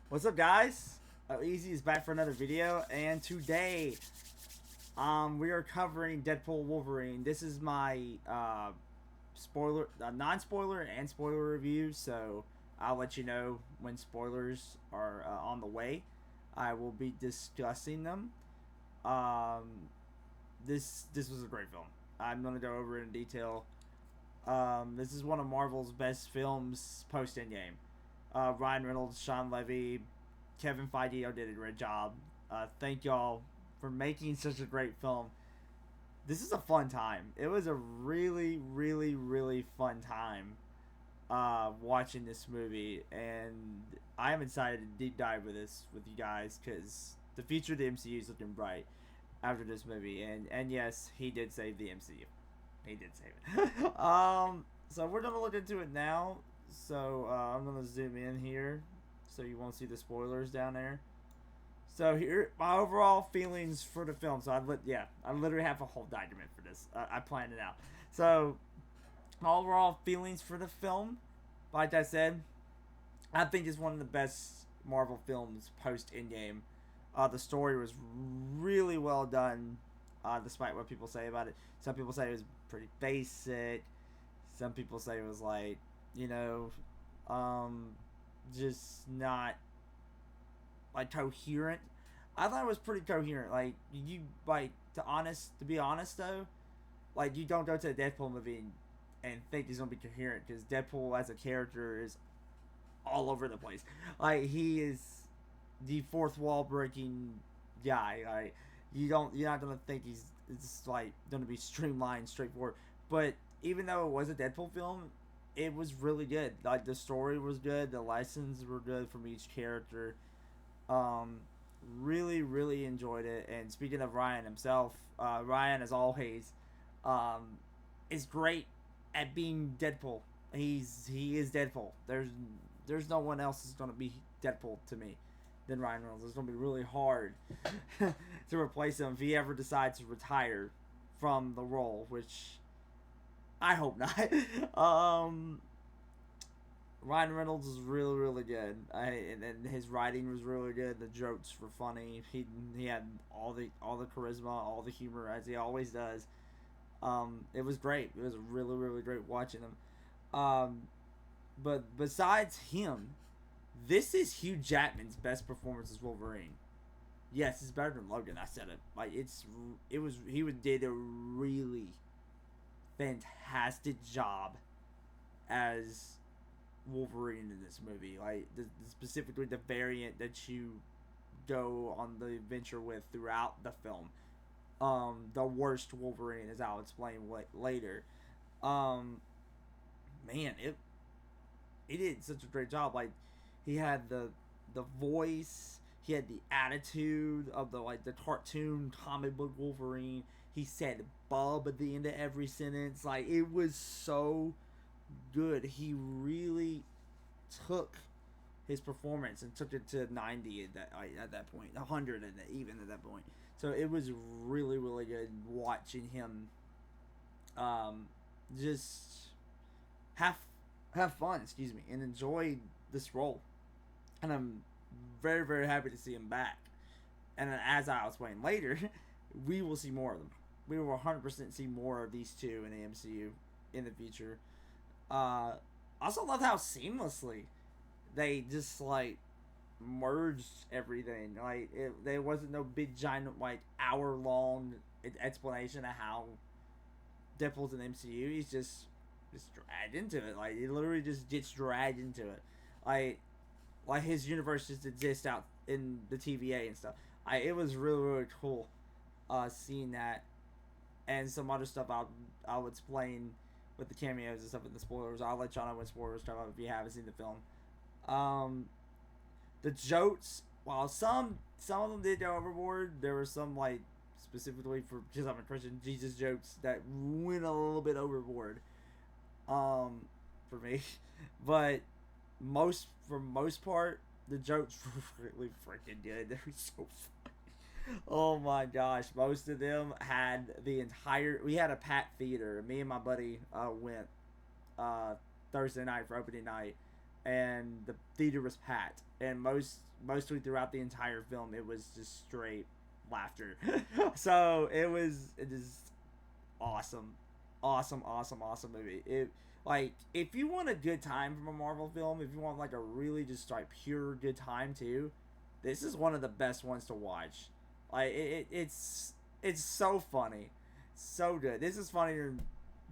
What's up, guys? Easy is back for another video, and today, we are covering Deadpool Wolverine. This is my spoiler, non-spoiler, and spoiler review. So I'll let you know when spoilers are on the way. I will be discussing them. Um, this was a great film. I'm gonna go over it in detail. This is one of Marvel's best films post Endgame. Ryan Reynolds, Sean Levy, Kevin Feige did a great job. Thank y'all for making such a great film. This is a fun time. It was a really, really, really fun time watching this movie, and I am excited to deep dive with this with you guys because the future of the MCU is looking bright after this movie. And yes, he did save the MCU. He did save it. So we're gonna look into it now. So I'm gonna zoom in here, so you won't see the spoilers down there. So here, my overall feelings for the film. So I literally have a whole document for this. I planned it out. So my overall feelings for the film, like I said, I think it's one of the best Marvel films post Endgame. The story was really well done, despite what people say about it. Some people say it was pretty basic. Some people say it was like, you know, just not like coherent. I thought it was pretty coherent. Like to be honest though, like you don't go to a Deadpool movie and think he's gonna be coherent because Deadpool as a character is all over the place. Like he is the fourth wall breaking guy. Like you're not gonna think it's like gonna be streamlined, straightforward. But even though it was a Deadpool film, it was really good. Like the story was good, the lessons were good from each character. Um, really, really enjoyed it. And speaking of Ryan himself, Ryan as always, um, is great at being Deadpool. He is Deadpool. There's no one else that's gonna be Deadpool to me than Ryan Reynolds. It's gonna be really hard to replace him if he ever decides to retire from the role, which I hope not. Ryan Reynolds is really, really good. And his writing was really good. The jokes were funny. He had all the charisma, all the humor as he always does. It was great. It was really, really great watching him. But besides him, this is Hugh Jackman's best performance as Wolverine. Yes, it's better than Logan. I said it. Like he did a really fantastic job as Wolverine in this movie. Like specifically the variant that you go on the adventure with throughout the film. The worst Wolverine, as I'll explain later. Um, Man, it did such a great job. Like he had the voice, he had the attitude of the cartoon comic book Wolverine. He said "bub" at the end of every sentence. Like it was so good. He really took his performance and took it to 90 at that point, 100 even at that point. So it was really, really good watching him just have have fun, excuse me, and enjoy this role. And I'm very, very happy to see him back. And then as I'll explain later, we will see more of them. We will 100% see more of these two in the MCU in the future. Also love how seamlessly they just like merged everything. Like there wasn't no big giant like hour long explanation of how Deadpool's in the MCU. He's just dragged into it. Like he literally just gets dragged into it. Like his universe just exists out in the TVA and stuff. It was really, really cool seeing that, and some other stuff I'll explain with the cameos and stuff in the spoilers. I'll let y'all know when spoilers come up if you haven't seen the film. The jokes, while some of them did go overboard, there were some like specifically for because I'm a Christian, Jesus jokes that went a little bit overboard. For me, but for most part, the jokes were really freaking good. They were so funny. Oh my gosh, most of them had we had a packed theater. Me and my buddy went uh Thursday night for opening night, and the theater was packed. And mostly throughout the entire film, it was just straight laughter. So it is awesome, awesome movie. It like if you want a good time from a Marvel film, if you want like a really just like pure good time too, this is one of the best ones to watch. Like it's so funny, so good. This is funnier,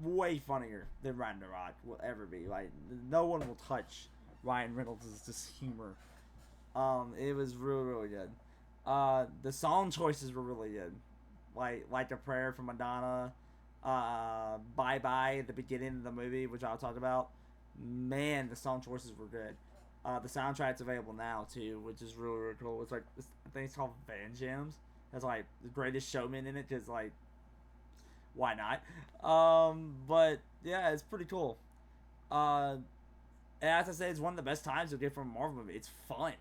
way funnier than Ragnarok will ever be. Like no one will touch Ryan Reynolds' just humor. It was really good. The song choices were really good. Like a prayer from Madonna, Bye Bye at the beginning of the movie, which I'll talk about. Man, the song choices were good. The soundtrack's available now too, which is really cool. It's like I think it's called Van Jams. Has like the Greatest Showman in it, because like why not? But yeah, it's pretty cool. Uh, and as I say, it's one of the best times to get from a Marvel movie. It's fun.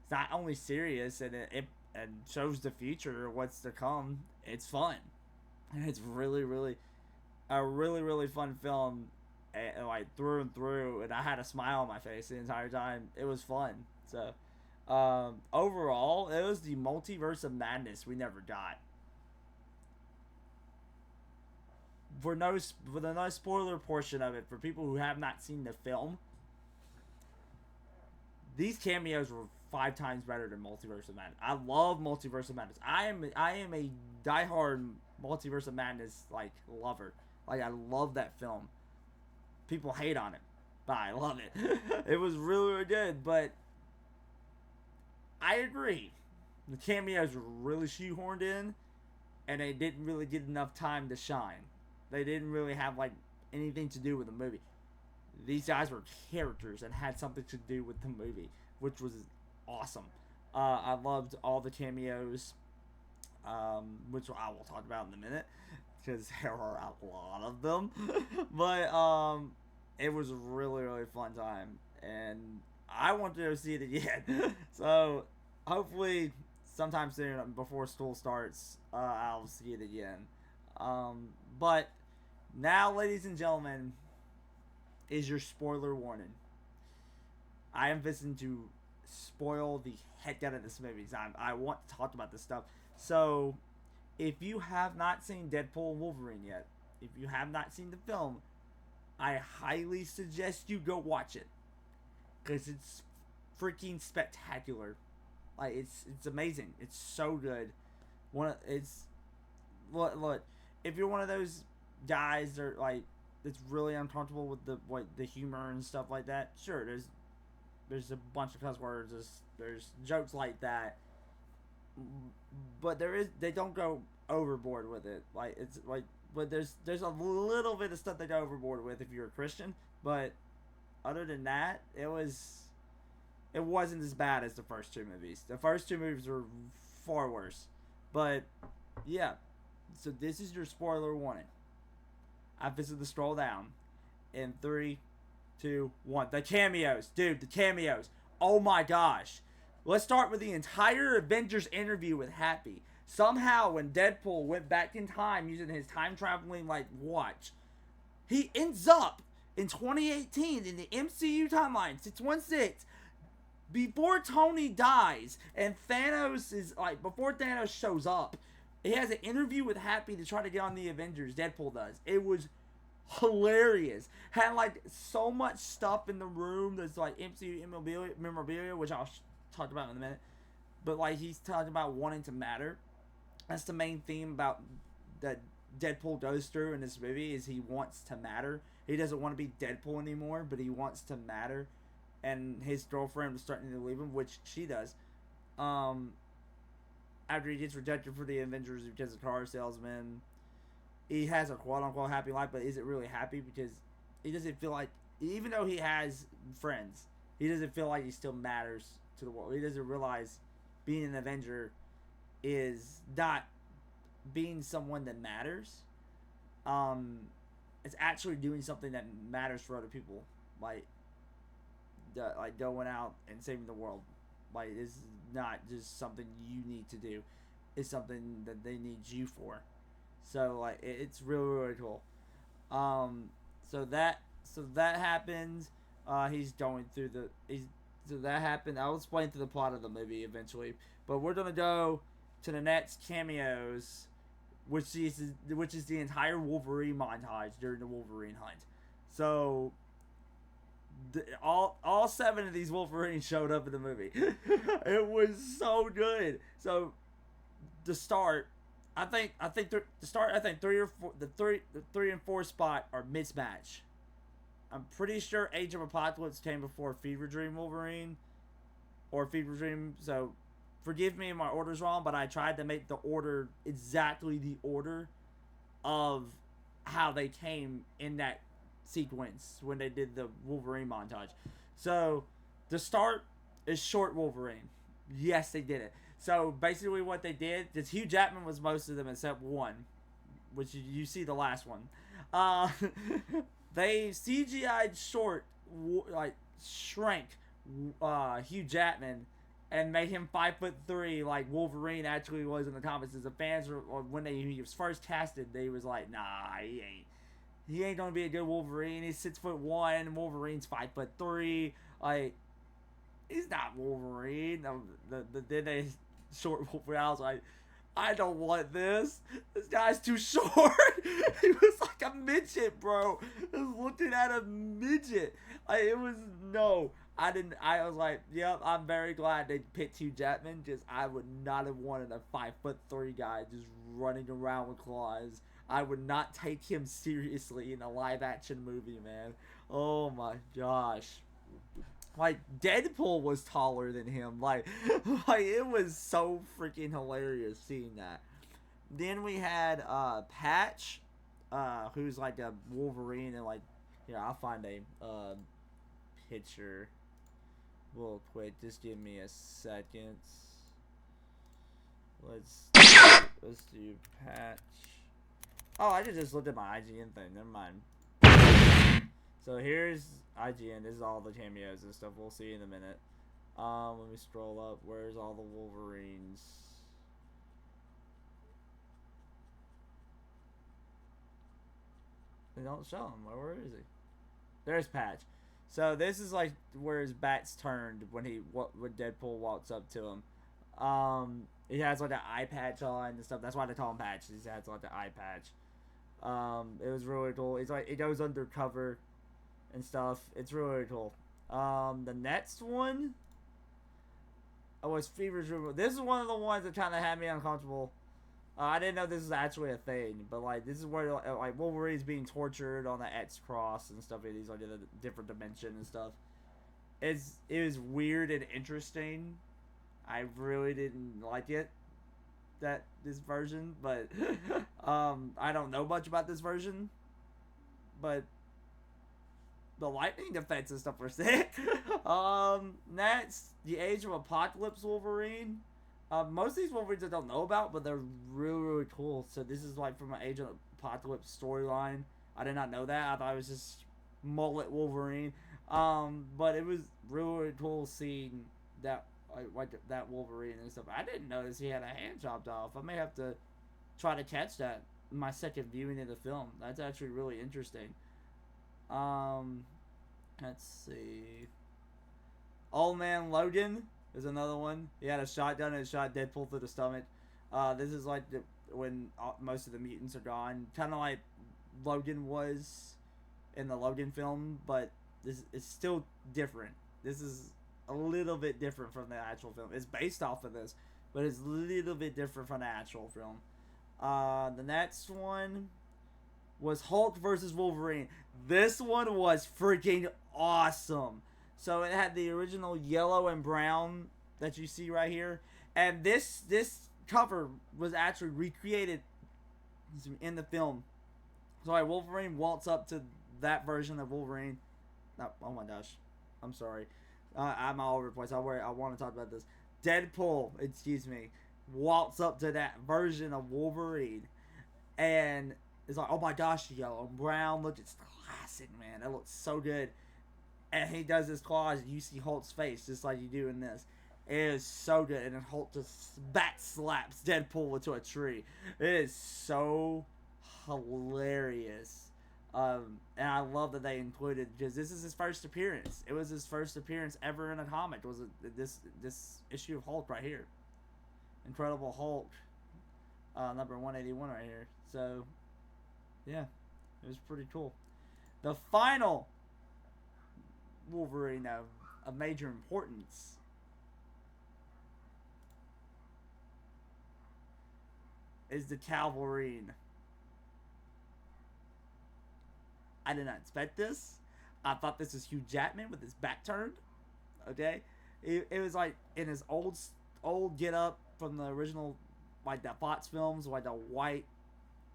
It's not only serious, and it and shows the future, what's to come. It's fun, and it's really a really fun film, and like through and through. And I had a smile on my face the entire time. It was fun. So overall, it was the multiverse of madness we never got. For the no spoiler portion of it, for people who have not seen the film, these cameos were 5 times better than Multiverse of Madness. I love Multiverse of Madness. I am a diehard Multiverse of Madness like lover. Like I love that film. People hate on it, but I love it. It was really good, but I agree. The cameos were really shoehorned in, and they didn't really get enough time to shine. They didn't really have like anything to do with the movie. These guys were characters and had something to do with the movie, which was awesome. I loved all the cameos, which I will talk about in a minute, because there are a lot of them. But it was a really fun time, and I want to go see it again. So hopefully sometime soon before school starts, I'll see it again. But now, ladies and gentlemen, is your spoiler warning. I am visiting to spoil the heck out of this movie. I want to talk about this stuff. So, if you have not seen Deadpool and Wolverine yet, if you have not seen the film, I highly suggest you go watch it, because it's freaking spectacular. Like it's amazing. It's so good. It's look, if you're one of those guys that are like that's really uncomfortable with the humor and stuff like that, sure, there's a bunch of cuss words, there's jokes like that, but they don't go overboard with it. Like it's like, but there's a little bit of stuff they go overboard with if you're a Christian, but other than that, it wasn't as bad as the first two movies. The first two movies were far worse, but yeah. So this is your spoiler warning. I visited the scroll down in 3, 2, 1. The cameos, dude. The cameos. Oh my gosh. Let's start with the entire Avengers interview with Happy. Somehow, when Deadpool went back in time using his time traveling like watch, he ends up in 2018 in the MCU timeline 616 before Tony dies, and Thanos is like, before Thanos shows up, he has an interview with Happy to try to get on the Avengers. Deadpool does. It was hilarious. Had like so much stuff in the room that's like MCU memorabilia, which I'll talk about in a minute. But like he's talking about wanting to matter. That's the main theme about that Deadpool goes through in this movie, is he wants to matter. He doesn't want to be Deadpool anymore, but he wants to matter. And his girlfriend was starting to leave him, which she does. After he gets rejected for the Avengers because of car salesman, he has a quote-unquote happy life, but is it really happy? Because he doesn't feel like, even though he has friends, he doesn't feel like he still matters to the world. He doesn't realize being an Avenger is not being someone that matters. It's actually doing something that matters for other people, like going out and saving the world. Like, it's not just something you need to do. It's something that they need you for. So, like, it's really cool. So that happens. He's going through the. So that happened. I'll explain through the plot of the movie eventually. But we're gonna go to the next cameos, which is the entire Wolverine montage during the Wolverine hunt. So all 7 of these Wolverines showed up in the movie. It was so good. So the start, I think the start. I think 3 and 4 spot are mismatched. I'm pretty sure Age of Apocalypse came before Fever Dream Wolverine or Fever Dream. So forgive me if my order's wrong, but I tried to make the order exactly the order of how they came in that sequence when they did the Wolverine montage. So the start is short Wolverine. Yes, they did it. So basically what they did is Hugh Jackman was most of them except one, which you see the last one. They CGI'd short, like shrank Hugh Jackman and made him 5'3", like Wolverine actually was in the comics. As the fans were, when he was first casted, they was like, nah, he ain't gonna be a good Wolverine. He's 6'1", and Wolverine's 5'3". Like, he's not Wolverine. Then they short Wolverine. I was like, I don't want this. This guy's too short. He was like a midget, bro. I was looking at a midget. It was no. I didn't. I was like, yep. I'm very glad they picked Hugh Jackman. Just I would not have wanted a 5'3" guy just running around with claws. I would not take him seriously in a live action movie, man. Oh my gosh. Like, Deadpool was taller than him. Like it was so freaking hilarious seeing that. Then we had Patch, who's like a Wolverine, and like, here, I'll find a picture real quick. Just give me a second. Let's do Patch. Oh, I just looked at my IGN thing. Never mind. So here's IGN. This is all the cameos and stuff. We'll see in a minute. Let me scroll up. Where's all the Wolverines? They don't show him. Where is he? There's Patch. So this is like where his bat's turned when Deadpool walks up to him. He has like an eye patch on and stuff. That's why they call him Patch. He has like the eye patch. It was really cool. It's like it goes undercover and stuff. It's really cool. The next one was Fever Dream. This is one of the ones that kind of had me uncomfortable. I didn't know this was actually a thing, but like this is where like Wolverine's being tortured on the X cross and stuff. He's like in a different dimension and stuff. It was weird and interesting. I really didn't like it. This version, but I don't know much about this version, but the lightning defense and stuff were sick. Next, the Age of Apocalypse Wolverine. Most of these Wolverines I don't know about, but they're really, really cool. So this is like from an Age of Apocalypse storyline. I did not know that. I thought it was just mullet Wolverine. But it was really, really cool seeing that like that Wolverine and stuff. I didn't notice he had a hand chopped off. I may have to try to catch that in my second viewing of the film. That's actually really interesting. Let's see. Old Man Logan is another one. He had a shotgun and shot Deadpool through the stomach. This is like when most of the mutants are gone. Kind of like Logan was in the Logan film, but this is still different. This is a little bit different from the actual film. It's based off of this, but it's a little bit different from the actual film. The next one was Hulk versus Wolverine. This one was freaking awesome. So it had the original yellow and brown that you see right here, and this cover was actually recreated in the film. So like Wolverine walks up to that version of Wolverine. No, oh my gosh, I'm sorry. I'm all over the place. I want to talk about this. Deadpool, excuse me, walks up to that version of Wolverine, and it's like, oh my gosh, yellow and brown. Look, it's classic, man. That looks so good. And he does his claws, and you see Hulk's face just like you do in this. It is so good, and then Hulk just back slaps Deadpool into a tree. It is so hilarious. And I love that they included, because this is his first appearance. It was his first appearance ever in a comic. Was this issue of Hulk right here, Incredible Hulk, number 181 right here. So yeah, it was pretty cool. The final Wolverine of major importance is the Calverine. I did not expect this. I thought this was Hugh Jackman with his back turned. Okay, it was like in his old get up from the original, like the Fox films, like the white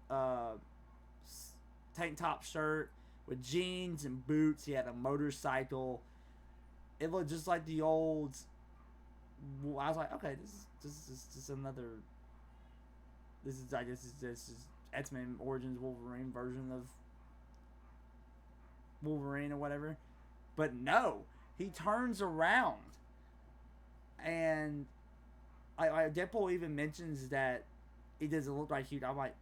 uh, tank top shirt with jeans and boots. He had a motorcycle. It looked just like the old. I was like, okay, this is just another. This is, I guess, this is X-Men Origins Wolverine version of Wolverine or whatever. But no, he turns around, and Deadpool even mentions that he doesn't look like Hugh. I'm like,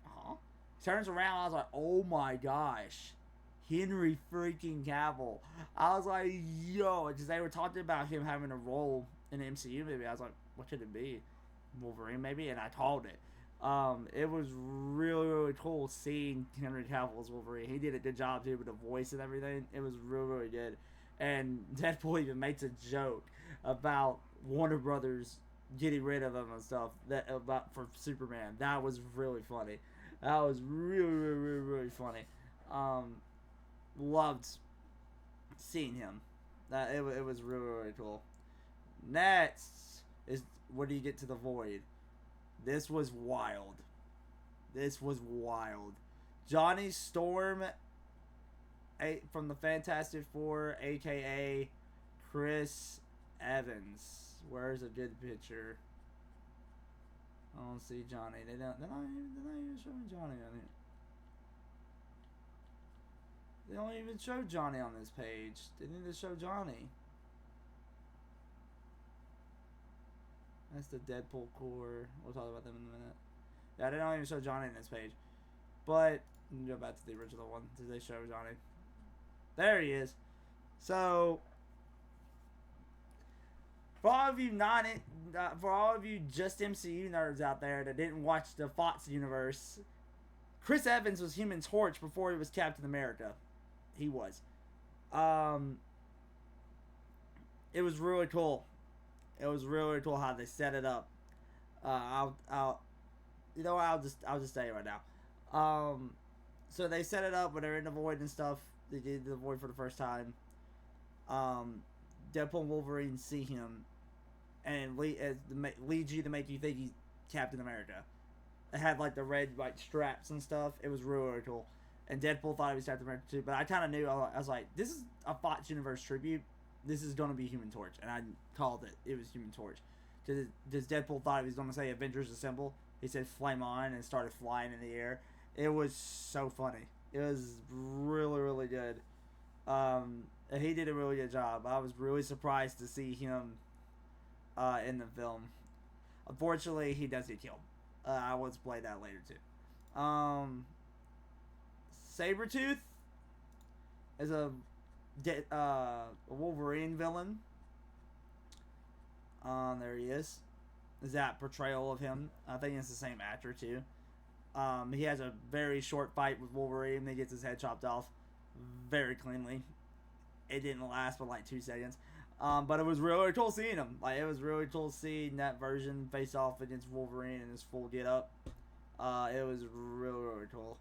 huh? He turns around. I was like, oh my gosh, Henry freaking Cavill. I was like, yo, because they were talking about him having a role in the MCU movie. I was like, what could it be? Wolverine maybe? And I called it. It was really, really cool seeing Henry Cavill's Wolverine. He did a good job too with the voice and everything. It was really, really good. And Deadpool even makes a joke about Warner Brothers getting rid of him and stuff about for Superman. That was really funny. That was really, really, really, really funny. Loved seeing him. It was really, really cool. Next is, where do you get to the Void? This was wild. This was wild. Johnny Storm from the Fantastic Four, a.k.a. Chris Evans. Where's a good picture? I don't see Johnny. They're not even showing Johnny on here. They don't even show Johnny on this page. They need to show Johnny. That's the Deadpool core. We'll talk about them in a minute. Yeah, they don't even show Johnny in this page. But, go back to the original one. Did they show Johnny? There he is. So, for all of you just MCU nerds out there that didn't watch the Fox universe, Chris Evans was Human Torch before he was Captain America. He was. It was really cool. It was really cool how they set it up. I'll just tell you right now. So they set it up when they're in the Void and stuff. They did the Void for the first time. Deadpool and Wolverine see him, and leads you to make you think he's Captain America. It had like the red like straps and stuff. It was really, really cool. And Deadpool thought he was Captain America too, but I kind of knew. I was like, this is a Fox Universe tribute. This is going to be Human Torch. And I called it. It was Human Torch. Because Deadpool thought he was going to say Avengers Assemble. He said flame on and started flying in the air. It was so funny. It was really, really good. He did a really good job. I was really surprised to see him in the film. Unfortunately, he does get killed. I will play that later too. Sabretooth is a Wolverine villain. There he is. Is that portrayal of him? I think it's the same actor too. He has a very short fight with Wolverine. He gets his head chopped off very cleanly. It didn't last but like 2 seconds. But it was really cool seeing him. Like, it was really cool seeing that version face off against Wolverine in his full get up. It was really, really cool.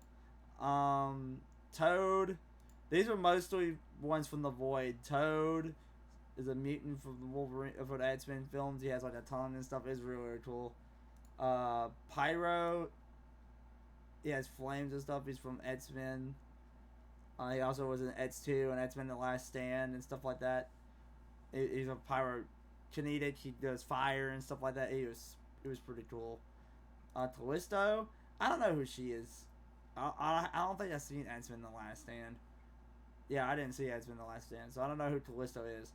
Toad. These are mostly ones from the Void. Toad is a mutant from the Wolverine, for the X-Men films. He has like a tongue and stuff. It's really, really cool. Pyro. He has flames and stuff. He's from X-Men. He also was in X2 and X-Men The Last Stand and stuff like that. He's a pyrokinetic. He does fire and stuff like that. It was pretty cool. Callisto. I don't know who she is. I don't think I've seen X-Men The Last Stand. Yeah, I didn't see X-Men The Last Stand, so I don't know who Callisto is.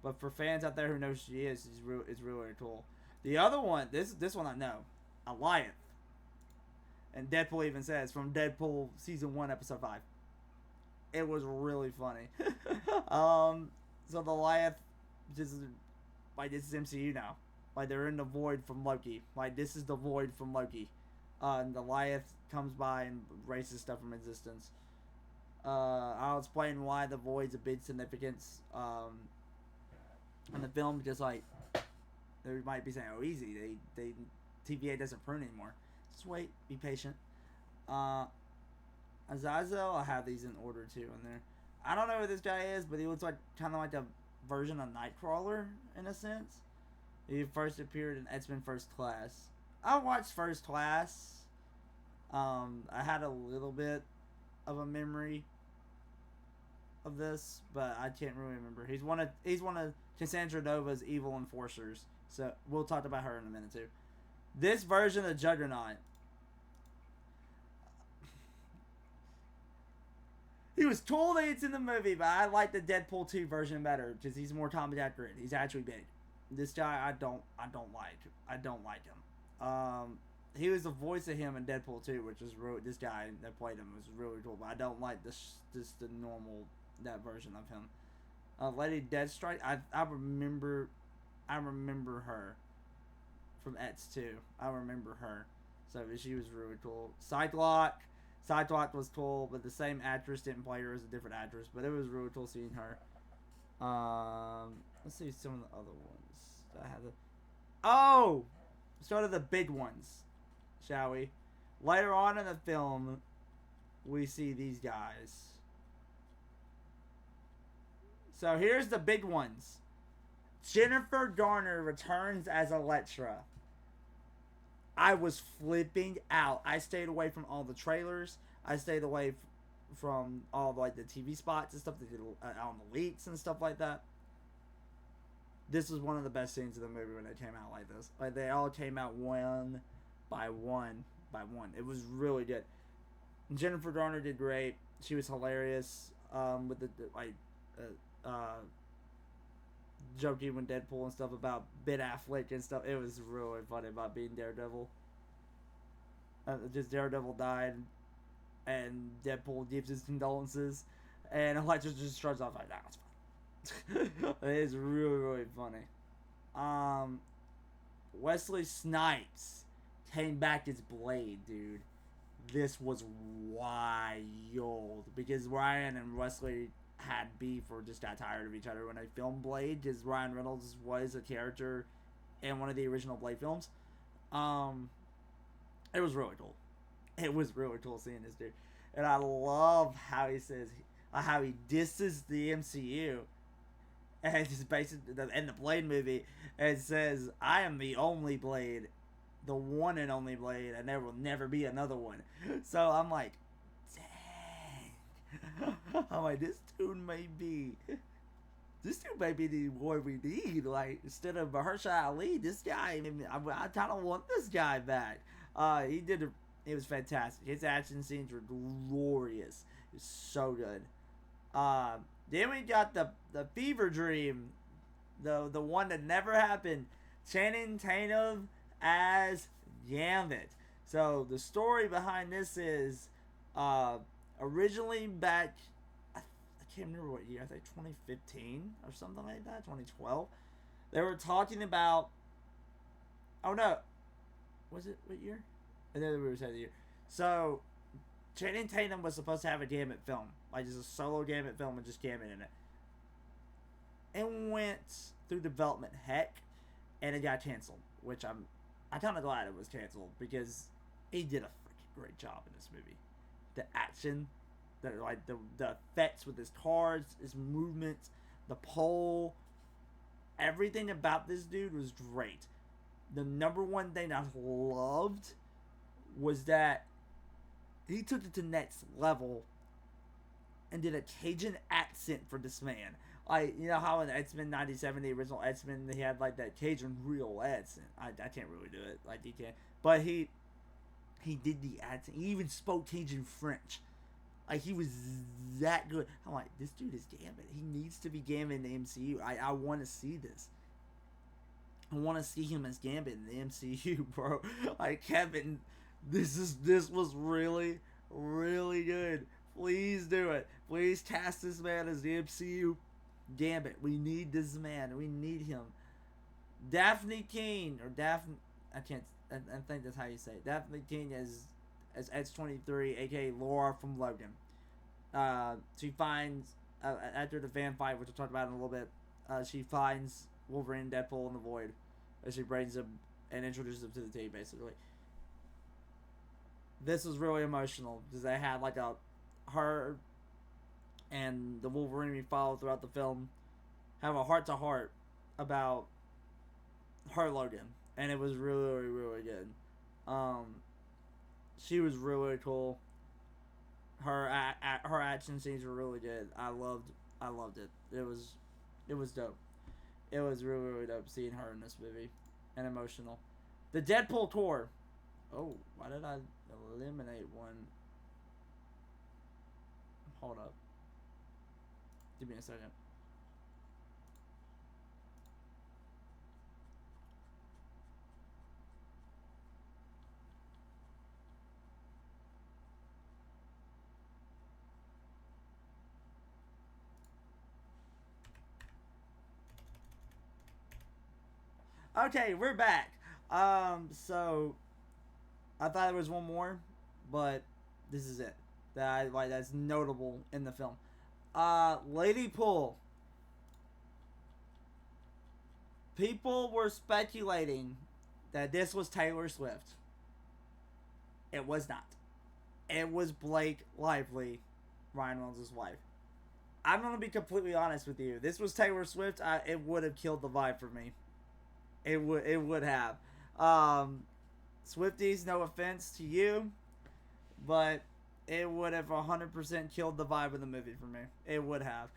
But for fans out there who know who she is, it's really, really cool. The other one, this one I know, Alliance. And Deadpool even says, from Deadpool Season 1, Episode 5. It was really funny. So the Goliath just like this is MCU now. Like they're in the void from Loki. Like this is the void from Loki. And the Goliath comes by and erases stuff from existence. I'll explain why the void's a big significance in the film, because like they might be saying, "Oh, easy, they TVA doesn't prune anymore." Just wait, be patient. Azazel, I have these in order too in there. I don't know who this guy is, but he looks like kind of like a version of Nightcrawler in a sense. He first appeared in X-Men First Class. I watched First Class. I had a little bit of a memory of this, but I can't really remember. He's one of Cassandra Nova's evil enforcers. So we'll talk about her in a minute too. This version of Juggernaut, he was cool that it's in the movie, but I like the Deadpool 2 version better because he's more comedy accurate. He's actually big. This guy, I don't like. I don't like him. He was the voice of him in Deadpool 2, which is really, this guy that played him was really cool. But I don't like the normal that version of him. Lady Deathstrike, I remember her from X 2. I remember her, so she was really cool. Cyclops was cool, but the same actress didn't play her as a different actress. But it was really cool seeing her. Let's see some of the other ones that I have. Let's go to the big ones, shall we? Later on in the film, we see these guys. So here's the big ones. Jennifer Garner returns as Elektra. I was flipping out. I stayed away from all the trailers. I stayed away from all like the TV spots and stuff they did on the leaks and stuff like that. This was one of the best scenes of the movie when they came out like this. Like they all came out one by one. It was really good. Jennifer Garner did great. She was hilarious. With the joking with Deadpool and stuff about Ben Affleck and stuff. It was really funny about being Daredevil. Just Daredevil died, and Deadpool gives his condolences, and Elektra just shrugs off like, "Nah, it's fine." It is really, really funny. Wesley Snipes came back as Blade, dude. This was wild because Ryan and Wesley had beef or just got tired of each other when they filmed Blade, because Ryan Reynolds was a character in one of the original Blade films. It was really cool. It was really cool seeing this dude, and I love how he says how he disses the MCU, and it's basically in the Blade movie, and says, "I am the only Blade, the one and only Blade, and there will never be another one." So I'm like, I'm like, this dude may be the boy we need. Like, instead of Mahershala Ali, this guy, I kind of want this guy back. It was fantastic. His action scenes were glorious. It was so good. Then we got the Fever Dream, the one that never happened. Channing Tatum as Gambit. So the story behind this is, originally back, I can't remember what year, I think 2015 or something like that, 2012. They were talking about, oh no, was it what year? I know we were saying the year. So Channing Tatum was supposed to have a Gambit film, like just a solo Gambit film with just Gambit in it. It went through development heck, and it got canceled, which I'm kind of glad it was canceled because he did a freaking great job in this movie. The action, the effects with his cards, his movements, the pole, everything about this dude was great. The number one thing I loved was that he took it to the next level and did a Cajun accent for this man. Like, you know how in X-Men 97, the original X-Men, he had like that Cajun real accent. I can't really do it like he can, but he did the accent. He even spoke Cajun French. Like, he was that good. I'm like, this dude is Gambit. He needs to be Gambit in the MCU. I want to see this. I want to see him as Gambit in the MCU, bro. Like, Kevin, this was really, really good Please do it. Please cast this man as the MCU. Damn it. We need this man. We need him. Daphne King, or Daphne, I can't, I think that's how you say it. Daphne King as X-23, aka Laura from Logan. She finds, after the fan fight, which we'll talk about in a little bit, she finds Wolverine, Deadpool in the Void, as she brings them and introduces them to the team, basically. This was really emotional, because they had, like, her and the Wolverine we follow throughout the film have a heart-to-heart about her Logan, and it was really, really good. She was really cool. Her action scenes were really good. I loved it. It was dope. It was really, really dope seeing her in this movie, and emotional. The Deadpool tour. Oh, why did I eliminate one? Hold up. Give me a second. Okay, we're back. So I thought there was one more, but this is it. That's notable in the film. Lady Pool. People were speculating that this was Taylor Swift. It was not. It was Blake Lively, Ryan Reynolds' wife. I'm gonna be completely honest with you. This was Taylor Swift. It would have killed the vibe for me. It would have. Swifties, no offense to you, but it would have 100% killed the vibe of the movie for me. It would have.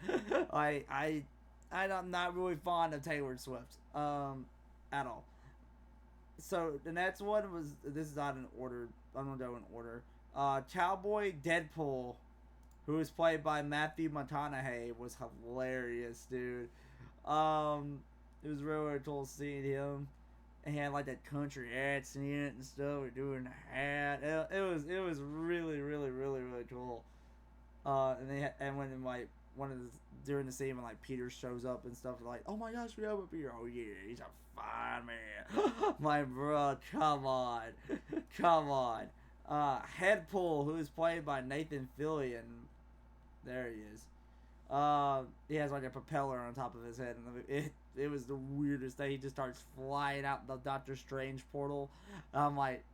I'm not really fond of Taylor Swift, at all. So the next one was, this is not in order. I'm gonna go in order. Cowboy Deadpool, who was played by Matthew McConaughey, was hilarious, dude. It was really cool seeing him. And he had like that country accent and stuff. We're doing the hat. It was really, really, really, really cool. And when like during the scene when like Peter shows up and stuff, like, oh my gosh, we have a Peter. Oh yeah, he's a fine man. My bro, come on, come on. Headpool, who is played by Nathan Fillion. There he is. He has like a propeller on top of his head, and it was the weirdest thing. He just starts flying out the Doctor Strange portal. I'm like,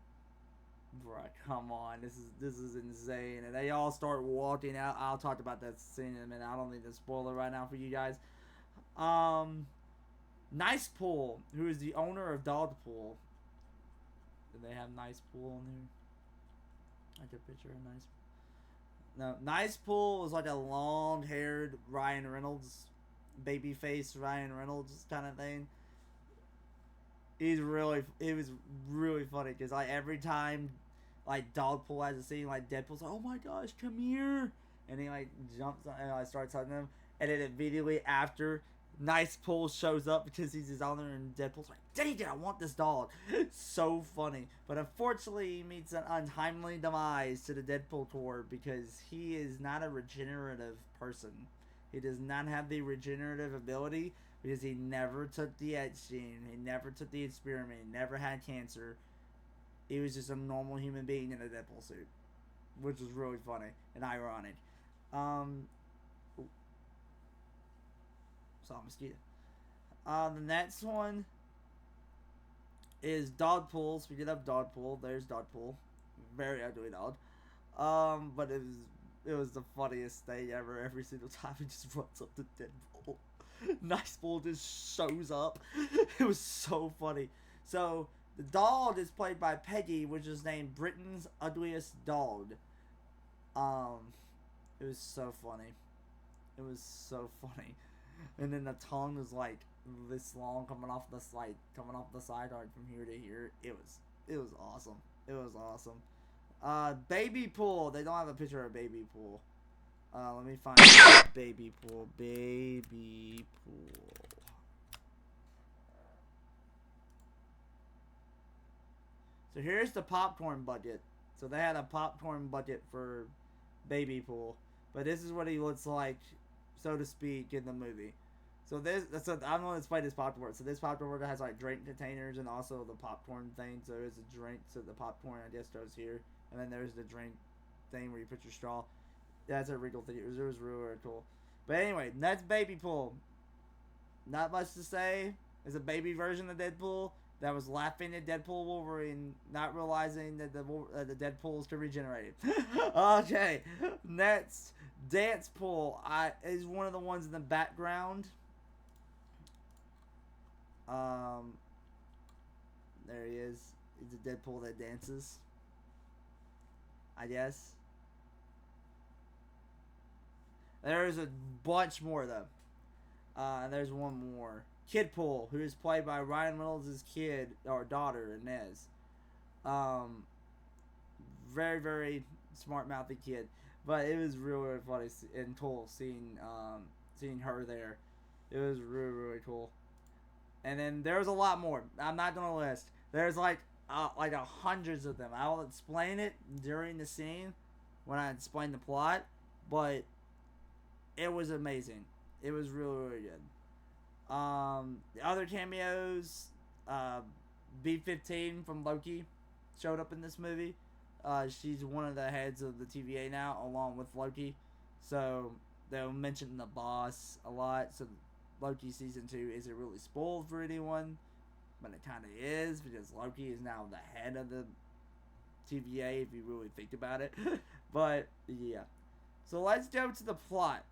bruh, come on, this is insane. And they all start walking out. I'll talk about that scene in a minute. I don't need to spoil it right now for you guys. Nice Pool, who is the owner of Dogpool. Did they have Nice Pool on there? I could picture a Nice. No, Nice Pool was like a long-haired Ryan Reynolds, baby-faced Ryan Reynolds kind of thing. It was really funny because like every time, like Dogpool has a scene, like Deadpool's like, oh my gosh, come here, and he like jumps and I starts hugging him, and then immediately after, Nice Pool shows up because he's his owner, and Deadpool's like, dang it, I want this dog. So funny. But unfortunately, he meets an untimely demise to the Deadpool tour because he is not a regenerative person. He does not have the regenerative ability because he never took the X gene. He never took the experiment. He never had cancer. He was just a normal human being in a Deadpool suit, which was really funny and ironic. Saw a mosquito. The next one is Dogpool. Speaking of Dogpool, there's Dogpool. Very ugly dog. But it was the funniest thing ever. Every single time he just runs up to Deadpool. Nice Pool just shows up. It was so funny. So the dog is played by Peggy, which is named Britain's Ugliest Dog. It was so funny. It was so funny. And then the tongue was like this long, coming off the side like from here to here. It was awesome. It was awesome. Baby Pool. They don't have a picture of Baby Pool. Let me find Baby Pool. Baby Pool. So here's the popcorn budget. So they had a popcorn budget for baby pool. But this is what he looks like, so to speak, in the movie. So I'm going to explain this popcorn. So this popcorn has like drink containers and also the popcorn thing. So there's a drink, so the popcorn I guess goes here, and then there's the drink thing where you put your straw. That's a regal thing. It was really, really cool. But anyway, that's baby pool. Not much to say. It's a baby version of Deadpool that was laughing at Deadpool Wolverine, not realizing that the Deadpools could regenerate. Okay, next, Dance Pool is one of the ones in the background. There he is. He's a Deadpool that dances, I guess. There's a bunch more though. And there's one more. Kid Pool, who is played by Ryan Reynolds' kid or daughter, Inez. Very, very smart mouthy kid. But it was really, really funny and cool seeing her there. It was really, really cool. And then there's a lot more. I'm not gonna list. There's like hundreds of them. I'll explain it during the scene when I explain the plot. But it was amazing. It was really, really good. The other cameos, B-15 from Loki showed up in this movie. She's one of the heads of the TVA now, along with Loki. So they'll mention the boss a lot. So Loki season 2 isn't really spoiled for anyone, but it kind of is because Loki is now the head of the TVA if you really think about it. But yeah, so let's go to the plot.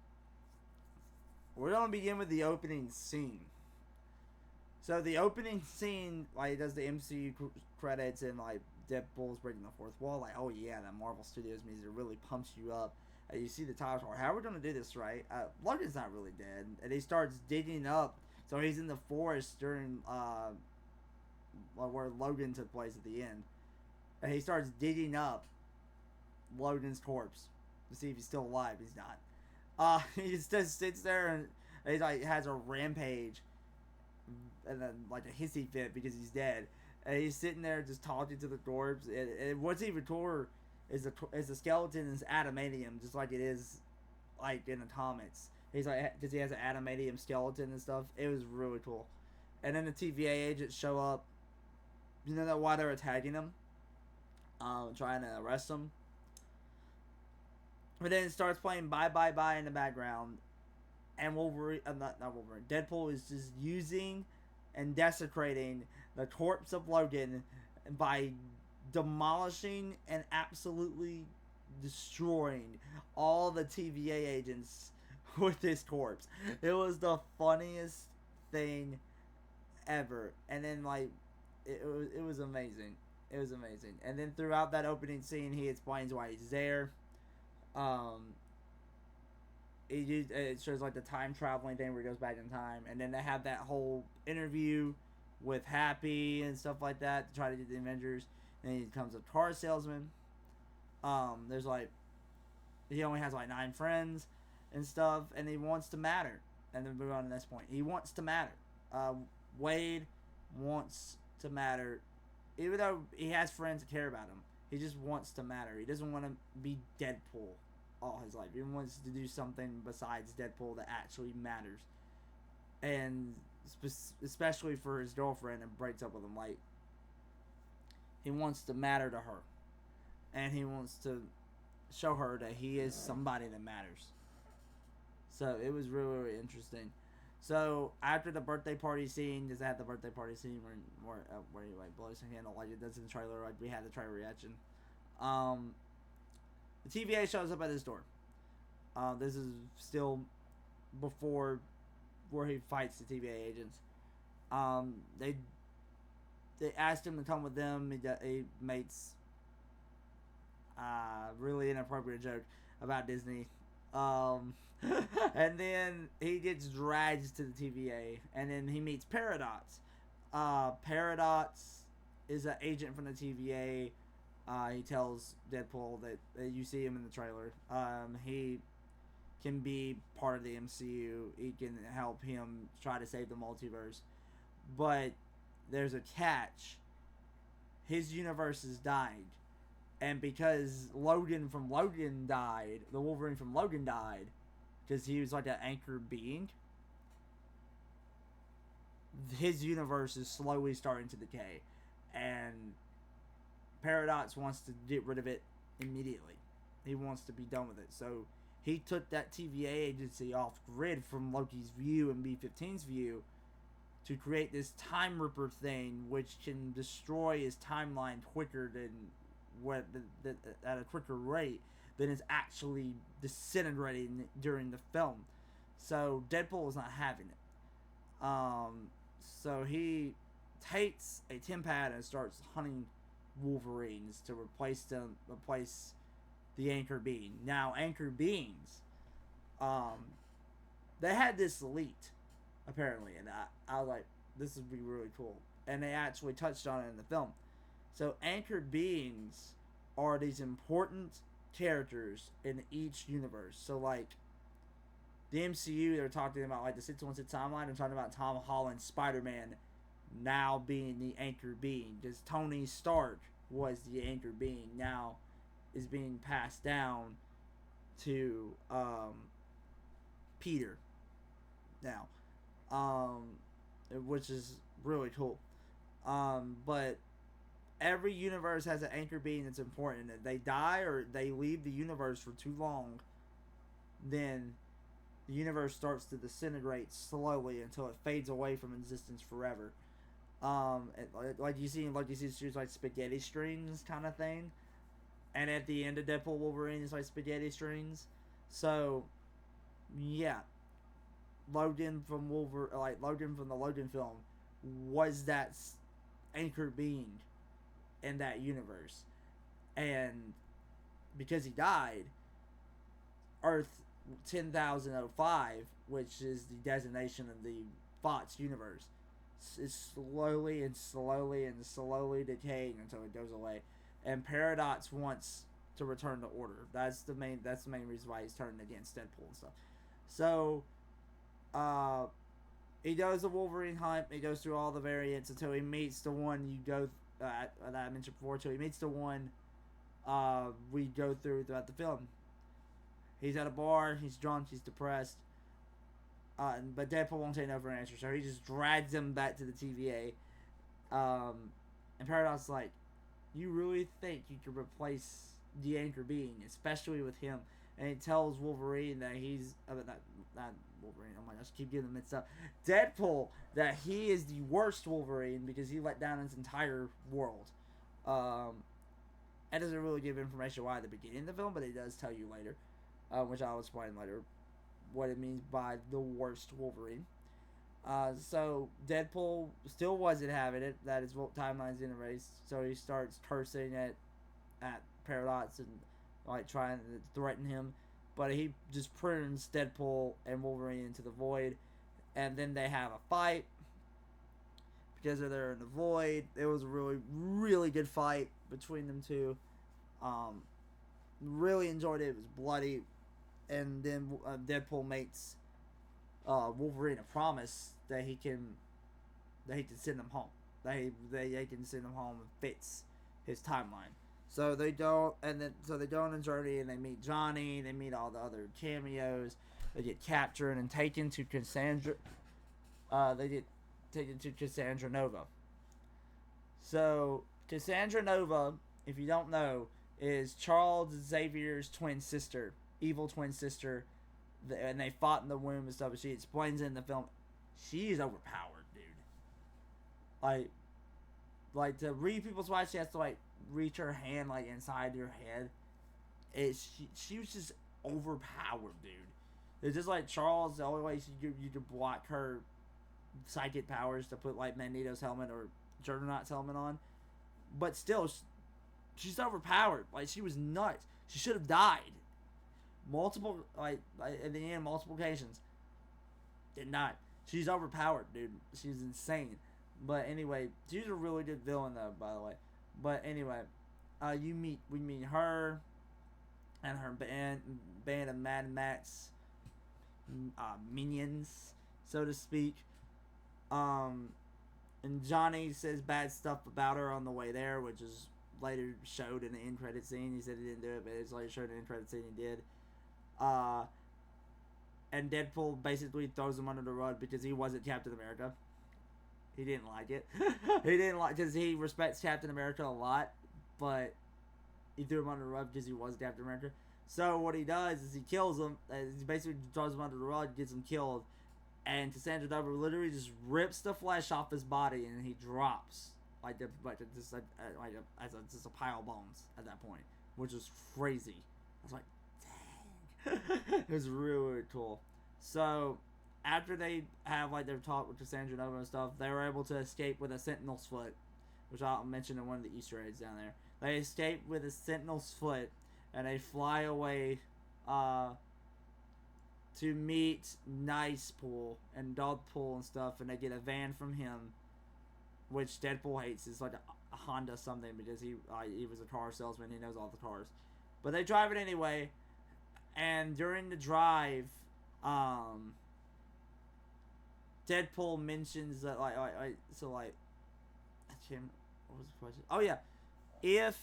We're going to begin with the opening scene. So the opening scene, like, it does the MCU credits and, like, Deadpool's breaking the fourth wall. Like, oh yeah, that Marvel Studios music really pumps you up. And you see the title card. How are we going to do this, right? Logan's not really dead. And he starts digging up. So he's in the forest during, where Logan took place at the end. And he starts digging up Logan's corpse to see if he's still alive. He's not. He just sits there and he like has a rampage, and then like a hissy fit because he's dead, and he's sitting there just talking to the corpse. And what's even cooler is the skeleton is adamantium, just like it is like in the comics. He's like, because he has an adamantium skeleton and stuff. It was really cool. And then the TVA agents show up. You know that why they're attacking him, trying to arrest him. But then it starts playing Bye Bye Bye in the background. And Wolverine, not Wolverine, Deadpool is just using and desecrating the corpse of Logan by demolishing and absolutely destroying all the TVA agents with his corpse. It was the funniest thing ever. And then, like, it was amazing. It was amazing. And then throughout that opening scene, he explains why he's there. It shows like the time traveling thing where he goes back in time, and then they have that whole interview with Happy and stuff like that to try to get the Avengers. And then he becomes a car salesman. There's like he only has like 9 friends and stuff, and he wants to matter. And then move on to this point. He wants to matter. Wade wants to matter, even though he has friends that care about him. He just wants to matter. He doesn't want to be Deadpool all his life. He wants to do something besides Deadpool that actually matters. And especially for his girlfriend, and breaks up with him. Like, he wants to matter to her. And he wants to show her that he is somebody that matters. So it was really, really interesting. So after the birthday party scene, does it have the birthday party scene where he like blows a candle like it does in the trailer? Like we had the trailer reaction. The TVA shows up at his door. This is still before where he fights the TVA agents. They asked him to come with them. He makes really inappropriate joke about Disney. And then he gets dragged to the TVA, and then he meets Paradox. Paradox is an agent from the TVA. He tells Deadpool that you see him in the trailer. He can be part of the MCU. He can help him try to save the multiverse. But there's a catch. His universe has died. And because Logan from Logan died, the Wolverine from Logan died, because he was like an anchored being, his universe is slowly starting to decay. And Paradox wants to get rid of it immediately. He wants to be done with it. So he took that TVA agency off grid from Loki's view and B-15's view to create this Time Ripper thing, which can destroy his timeline quicker than at a quicker rate than is actually disintegrating during the film. So Deadpool was not having it. So he takes a TemPad and starts hunting Wolverines to replace the Anchor Being. Now, Anchor Beings, they had this leaked, apparently, and I was like, this would be really cool. And they actually touched on it in the film. So, Anchor Beings are these important characters in each universe. So, like, the MCU, they're talking about, like, the 616 timeline. I'm talking about Tom Holland's Spider-Man now being the Anchor Being. Because Tony Stark was the Anchor Being. Now is being passed down to Peter now, which is really cool. But every universe has an Anchor Being that's important. If they die or they leave the universe for too long, then the universe starts to disintegrate slowly until it fades away from existence forever. Like you see shoes like spaghetti strings kind of thing. And at the end of Deadpool Wolverine, it's like spaghetti strings. So, yeah, Logan from the Logan film was that Anchor Being in that universe, and because he died, Earth 10,005, which is the designation of the Fox universe, is slowly decaying until it goes away. And Paradox wants to return to order. That's the main reason why he's turning against Deadpool and stuff. So, he does the Wolverine hunt. He goes through all the variants until he meets the one you go that I mentioned before. Until he meets the one we go throughout the film. He's at a bar. He's drunk. He's depressed. But Deadpool won't take no for an answer, so he just drags him back to the TVA. And Paradox is like, you really think you could replace the Anchor Being, especially with him? And he tells Wolverine that he's not Wolverine. Oh my gosh, I keep getting them mixed up. Deadpool, that he is the worst Wolverine because he let down his entire world. It doesn't really give information why at the beginning of the film, but it does tell you later, which I'll explain later, what it means by the worst Wolverine. So Deadpool still wasn't having it, that his timeline's in a race, so he starts cursing at Paradox and like trying to threaten him, but he just prunes Deadpool and Wolverine into the void, and then they have a fight because they're in the void. It was a really, really good fight between them two. Really enjoyed it. It was bloody, and then Deadpool makes Wolverine a promise that he can send them home. They can send them home and fix his timeline. So they go on a journey and they meet Johnny. They meet all the other cameos. They get captured and taken to Cassandra. They get taken to Cassandra Nova. So Cassandra Nova, if you don't know, is Charles Xavier's twin sister, evil twin sister. And they fought in the womb and stuff. But she explains it in the film. She's overpowered, dude. Like to read people's minds, she has to like reach her hand like inside your head. She was just overpowered, dude. It's just like Charles. The only way you could block her psychic powers to put like Magneto's helmet or Juggernaut's helmet on, but still, she's overpowered. Like she was nuts. She should have died. Multiple at the end, multiple occasions. Did not. She's overpowered, dude. She's insane. But anyway, she's a really good villain though, by the way. But anyway, we meet her and her band of Mad Max minions, so to speak. And Johnny says bad stuff about her on the way there, which is later showed in the end credit scene. He said he didn't do it, but it's later showed in the end credit scene he did. And Deadpool basically throws him under the rug because he wasn't Captain America. He didn't like it. He didn't like, because he respects Captain America a lot, but he threw him under the rug because he was Captain America. So what he does is he kills him. He basically throws him under the rug, gets him killed, and Cassandra Dover literally just rips the flesh off his body, and he drops just a pile of bones at that point, which was crazy. I was like, it was really, really cool. So after they have their talk with Cassandra Nova and stuff, they were able to escape with a Sentinel's foot, which I'll mention in one of the Easter eggs down there. They escape with a Sentinel's foot, and they fly away to meet Nicepool and Dogpool and stuff, and they get a van from him, which Deadpool hates. It's like a Honda something because he was a car salesman. He knows all the cars, but they drive it anyway. And during the drive, Deadpool mentions that I can't. What was the question? Oh yeah, if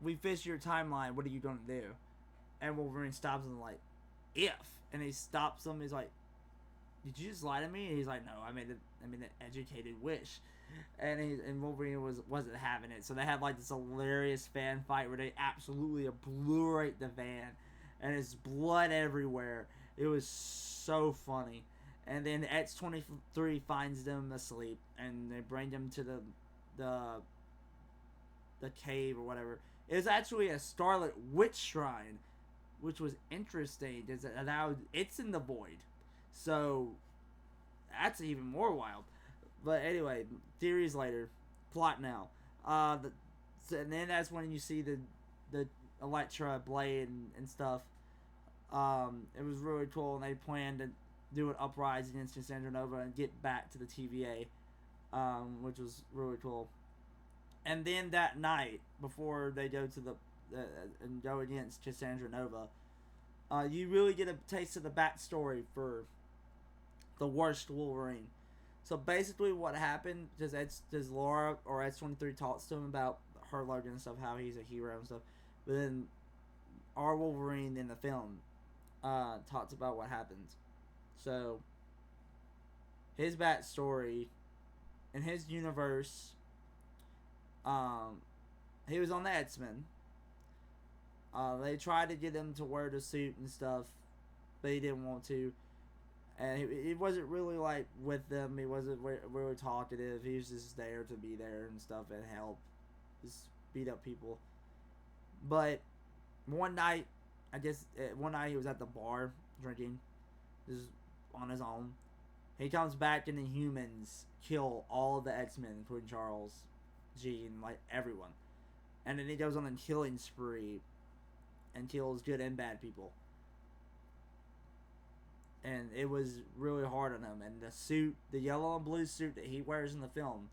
we fix your timeline, what are you gonna do? And Wolverine stops him if, and he stops him. He's like, "Did you just lie to me?" And he's like, "No, I made an educated wish." And Wolverine wasn't having it, so they have this hilarious fan fight where they absolutely obliterate the van, and it's blood everywhere. It was so funny. And then X-23 finds them asleep, and they bring them to the cave or whatever. It was actually a Scarlet Witch shrine, which was interesting. It's in the void, so that's even more wild. But anyway, theories later, plot now. And then that's when you see the Elektra blade and stuff. It was really cool, and they planned to do an uprising against Cassandra Nova and get back to the TVA, which was really cool. And then that night, before they go to and go against Cassandra Nova, you really get a taste of the backstory for the worst Wolverine. So basically what happened, does Laura or X-23 talks to him about her Logan and stuff, how he's a hero and stuff. But then our Wolverine in the film talks about what happened. So his backstory in his universe, he was on the X-Men. They tried to get him to wear the suit and stuff, but he didn't want to. And he wasn't really with them. He wasn't really talkative. He was just there to be there and stuff and help, just beat up people. But one night he was at the bar drinking, just on his own. He comes back and the humans kill all of the X-Men, including Charles, Jean, everyone. And then he goes on a killing spree and kills good and bad people. And it was really hard on him. And the suit, the yellow and blue suit that he wears in the film,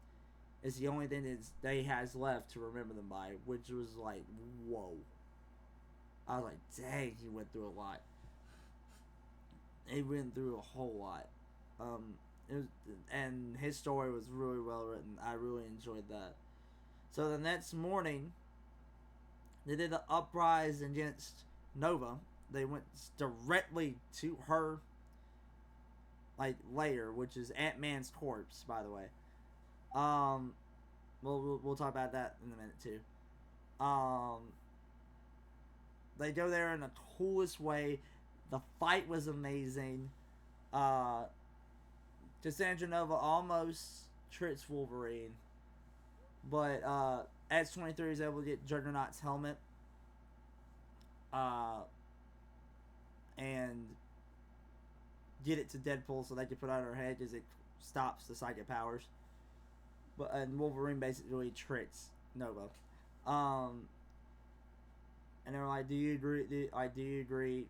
is the only thing that he has left to remember them by, which was whoa. I was like, dang, he went through a lot. He went through a whole lot. And his story was really well written. I really enjoyed that. So the next morning, they did an uprising against Nova. They went directly to her lair, which is Ant-Man's corpse, by the way. We'll talk about that in a minute too. They go there in the coolest way. The fight was amazing. Cassandra Nova almost tricks Wolverine, but X-23 is able to get Juggernaut's helmet, and get it to Deadpool so they can put it on her head because it stops the psychic powers. And Wolverine basically tricks Nova. And they're like, "Do you agree? Do you agree?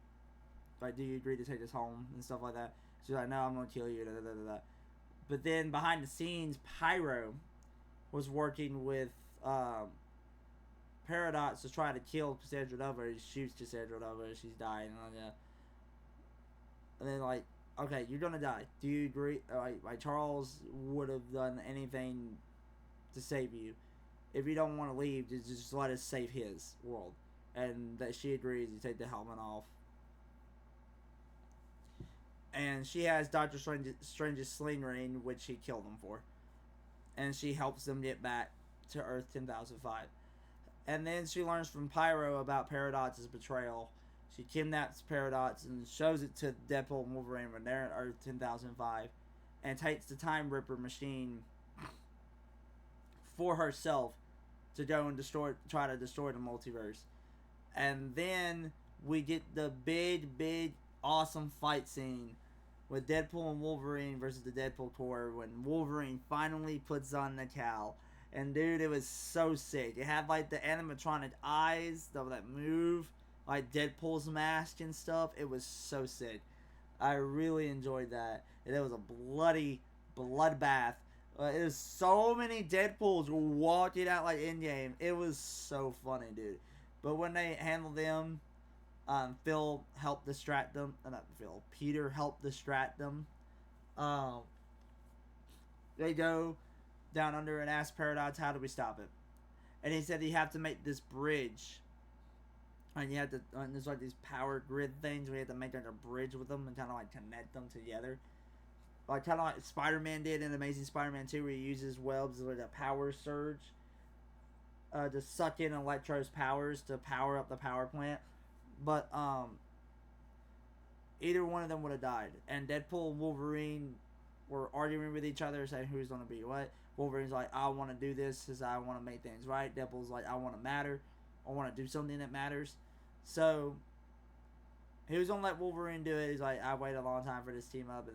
Do you agree to take us home and stuff like that?" She's like, "No, I'm gonna kill you." Da, da, da, da. But then behind the scenes, Pyro was working with Paradox to try to kill Cassandra Nova. He shoots Cassandra Nova. She's dying. And then okay, you're gonna die. Do you agree? Charles would have done anything to save you, if you don't want to leave, just let us save his world. And that she agrees. You take the helmet off. And she has Doctor Strange's sling ring, which he killed him for. And she helps them get back to Earth 10,005. And then she learns from Pyro about Paradox's betrayal. She kidnaps Paradox and shows it to Deadpool and Wolverine when they're at Earth 10,005. And takes the Time Ripper machine for herself to go and try to destroy the multiverse. And then we get the big, awesome fight scene with Deadpool and Wolverine versus the Deadpool Corps when Wolverine finally puts on the cowl. And dude, it was so sick. It had like the animatronic eyes that move, like Deadpool's mask and stuff. It was so sick. I really enjoyed that. And it was a bloody bloodbath. It was so many Deadpools walking out like in-game. It was so funny, dude. But when they handled them, Phil helped distract them. Not Phil. Peter helped distract them. They go down under and ask Paradox, how do we stop it? And he said you have to make this bridge. And you have to, there's like these power grid things where you have to make like a bridge with them and kind of like connect them together. Like kind of like Spider-Man did in Amazing Spider-Man 2, where he uses webs with a power surge to suck in Electro's powers to power up the power plant. But either one of them would have died. And Deadpool and Wolverine were arguing with each other, saying who's going to be what. Wolverine's like, I want to do this because I want to make things right. Deadpool's like, I want to matter. I want to do something that matters. So he was going to let Wolverine do it. He's like, I waited a long time for this team up.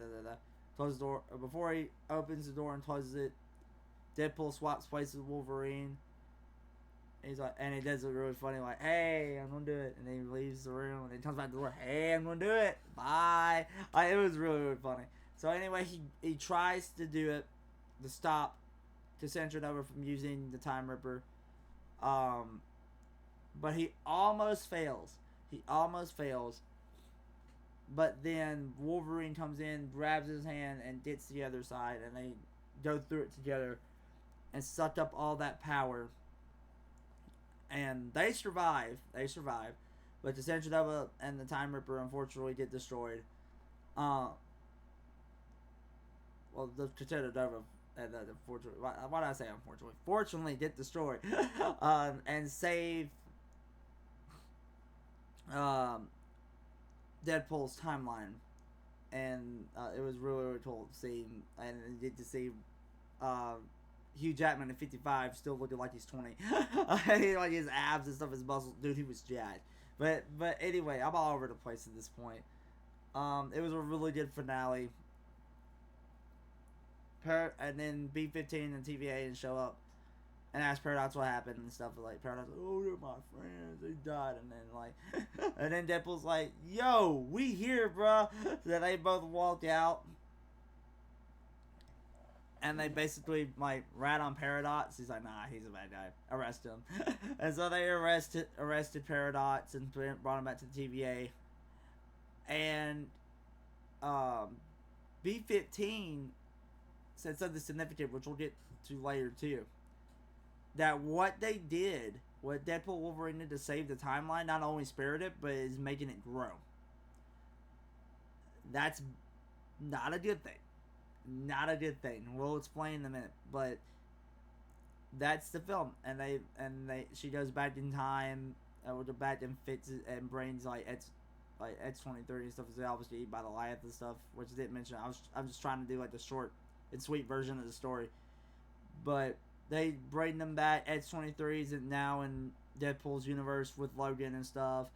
Closes the door. Before he opens the door and closes it, Deadpool swaps places with Wolverine. He's like, and he does it really funny, like, hey, I'm gonna do it. And then he leaves the room and then comes back to the door, hey, I'm gonna do it. Bye. Like, it was really, really funny. So anyway, he tries to do it to stop Cassandra Nova from using the Time Ripper. But he almost fails. But then Wolverine comes in, grabs his hand, and gets the other side, and they go through it together and suck up all that power. And they survive. But the Cassandra Nova and the Time Ripper unfortunately get destroyed. Well, the Cassandra Nova, unfortunately, why did I say unfortunately? Fortunately, get destroyed. And save Deadpool's timeline. And it was really, really cool to see, and get to see Hugh Jackman at 55 still looking like he's 20. Like his abs and stuff, his muscles. Dude, he was jacked. But anyway, I'm all over the place at this point. It was a really good finale. And then B-15 and TVA and show up and ask Paradox what happened and stuff. Like, Paradox, oh, they're my friends. They died. And then, like, and then Deadpool's like, yo, we here, bruh. So they both walk out. And they basically, like, rat on Paradox. He's like, nah, he's a bad guy. Arrest him. And so they arrested Paradox and brought him back to the TVA. And B-15 said something significant, which we'll get to later, too. That what they did, what Deadpool Wolverine did to save the timeline, not only spared it, but is making it grow. That's not a good thing. Not a good thing. We'll explain in a minute, but that's the film. And she goes back in time, with the back and fits it, and brains like X-23 and stuff is obviously eaten by the Goliath and stuff, which I didn't mention. I'm just trying to do like the short and sweet version of the story, but they bring them back. X-23s and now in Deadpool's universe with Logan and stuff,